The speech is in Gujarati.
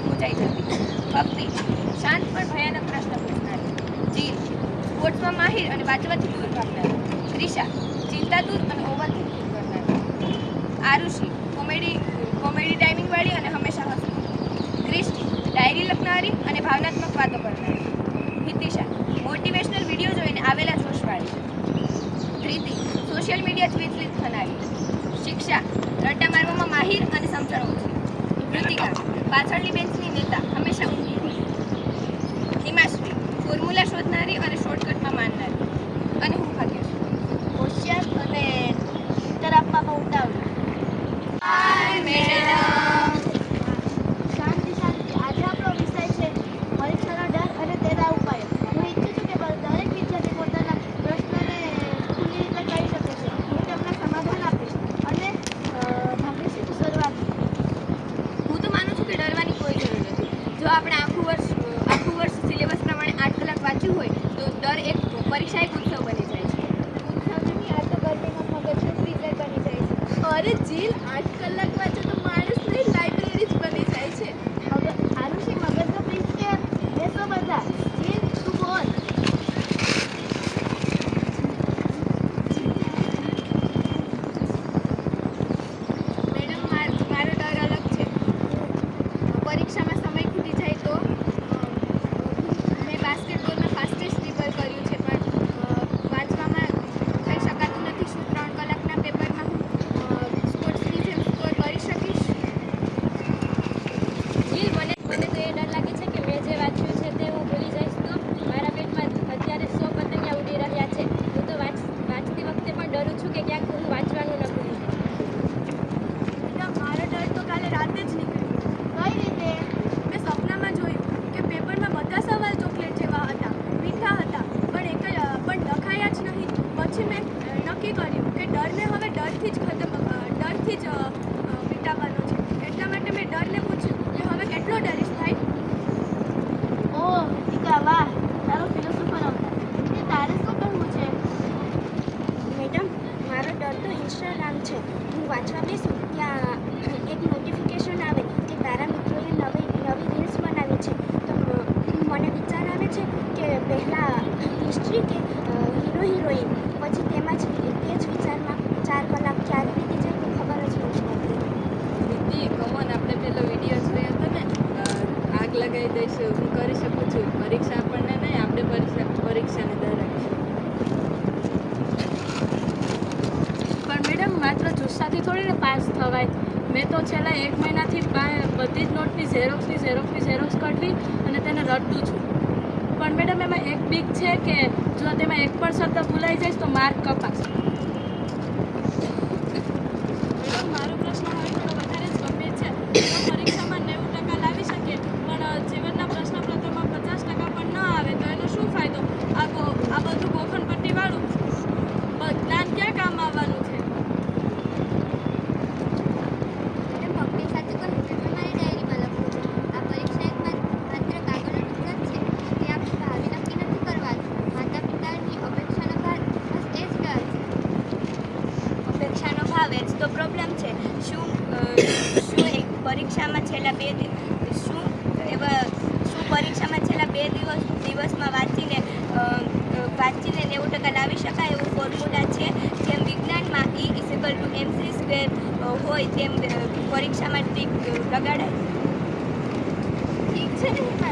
મૂંઝાઈ જતી. ભક્તિ શાંત પણ ભયાનક પ્રશ્ન પૂછનારી. જીલ સ્પોર્ટ્સમાં માહિર અને વાંચવાથી દૂર ભાગનારી. ત્રિષા ચિંતાતુર અને ઓવરથિંકિંગ કરનારી. આરુષિ કોમેડી ટાઈમિંગ વાળી અને હંમેશા હસતી. ક્રિસ્ટી ડાયરી લખનારી અને ભાવનાત્મક વાતો કરનારી. હિતિશા મોટિવેશનલ વિડીયો જોઈને આવેલા જોશવાળી. પ્રીતિ સોશિયલ મીડિયાથી વિચલિત થનારી. શિક્ષા રટ્ટા મારવામાં માહિર અને સમજણ ઓછી. કૃતિકા પાછળની બેન્ચની નેતા, હંમેશા ઊંઘી હોય. હિમાશ્રી ફોર્મ્યુલા શોધનારી અને શોર્ટકટમાં માનનારી. અને હું ભાગ્યશ્રી હોશિયાર અને ઉત્તર આપવામાં ઉતાવળી. હાય મેડમ. શાંતિ શાંતિ. આજે આપણો વિષય છે પરીક્ષાનો ડર અને તેના ઉપાયો. હું ઈચ્છું છું કે દરેક વિદ્યાર્થી પોતાના પ્રશ્નને ખુલ્લી રીતે કહી શકે છે. હું તેમના સમાધાન આપીશ અને ભાગ્યશ્રીની શરૂઆત. હું તો માનું છું કે ડરવાની કોઈ જરૂર નથી. જો આપણે આખું વર્ષ સિલેબસ પ્રમાણે 8 કલાક વાંચ્યું હોય તો દર એક પરીક્ષા એક ઉત્સવ બની જાય છે. ઉત્સવ નહીં, આ તો ગરમીમાં મગજનું ફ્રીઝર બની જાય છે. અરે જીલ, 8 કલાક વાંચે તો માણસની લાઇબ્રેરી જ બની જાય છે. આરુષિ મગજનો ફ્રીઝ કે બેસો બધા. જીલ તું બોલ. મેડમ મારો ડર અલગ છે. પરીક્ષામાં સમય ખૂટી જાય તો મેં બાસ્કેટબોલમાં ફાસ્ટેસ્ટ રિપર કર્યું છે, પણ વાંચવામાં કંઈ શકાતું નથી. શું 3 કલાકના પેપરમાં હું સ્પોર્ટ્સની જેમ સ્કોર કરી શકીશ? જીલ, મને તો એ ડર લાગે છે કે મેં જે વાંચ્યું છે તે હું ભૂલી જઈશ તો મારા પેટમાં અત્યારે 100 પતંગિયા ઉડી રહ્યા છે. હું તો વાંચતી વખતે પણ ડરું છું કે ક્યાંક હું વાંચવાનું ન ભૂલી જાઉં. મારો ડર તો કાલે રાતે જ નીકળ્યો. કઈ રીતે? મેં સપનામાં જોયું કે પેપરમાં બધા સવાલ ચોકલેટ જેવા હતા, મીઠા હતા, પણ લખાયા જ નહીં. પછી મેં નક્કી કર્યું કે ડરને હવે ડરથી જ મિટાવવાનો છે. એટલા માટે મેં ડરને પૂછ્યું કે હવે કેટલો ડરીશ ભાઈ? ઓહ દીકા, વાહ, તારો ફિલોસોફર અવતાર. તે તારે શું કરવું છે? મેડમ, મારો ડર તો ઇન્સ્ટાગ્રામ છે. હું વાંચવા બેસું ત્યાં એક નોટિફિકેશન આવે કે તારા મિત્રોએ નવી રીલ્સ બનાવી છે. તો મને વિચાર આવે છે કે પહેલાં હિસ્ટ્રી કે હીરો હિરોઈન, પછી તેમાં જ તે જ વિચારમાં 4 કલાક ક્યારે વીતી જાય તો ખબર જ નથી પડતી. કમોન, આપણે પેલો વિડીયો જોયો હતો ને, આગ લગાવી દઈશું. હું કરી શકું છું. પરીક્ષા આપણને નહીં, આપણે પરીક્ષાને ડર રાખીશું. પણ મેડમ, માત્ર જુસ્સાથી થોડી ને પાસ થવાય. મેં તો છેલ્લા 1 મહિનાથી બધી જ નોટની ઝેરોક્સ કાઢવી અને તેને રટું છું. પણ મેડમ, એમાં એક બીક છે કે જો તેમાં એક પણ શબ્દ ભૂલાઈ જાય તો માર્ક કપાશે. મેડમ, મારો પ્રશ્ન હવે થોડો વધારે જ ગંભીર છે. જો પરીક્ષામાં 90% લાવી શકીએ પણ જીવનના પ્રશ્ન પત્રમાં 50% પણ ન આવે તો એનો શું ફાયદો? આ બધું ગોખણપટ્ટીવાળું જ્ઞાન ક્યાં કામ આવવાનું છે? મેડમ, ભક્તિ સાચું કહું તો તમારી ડાયરીમાં લખવું છે. આ પરીક્ષા એક માત્ર કાગળનો ટુકડો જ છે. તે આપણી ભાવિ નક્કી નથી કરવાનું. માતા પિતાની અપેક્ષાનો ભાર, બસ એ જ ડર છે. અપેક્ષાનો ભાવ એ જ તો પ્રોબ્લેમ છે. શું એક પરીક્ષામાં છેલ્લા 2 દિવસમાં વાંચીને 90% લાવી શકાય એવું ફોર્મ્યુલા છે? જેમ વિજ્ઞાનમાં E=mc² હોય તેમ પરીક્ષામાં ટીક લગાડાય. ઠીક છે ને હિમા,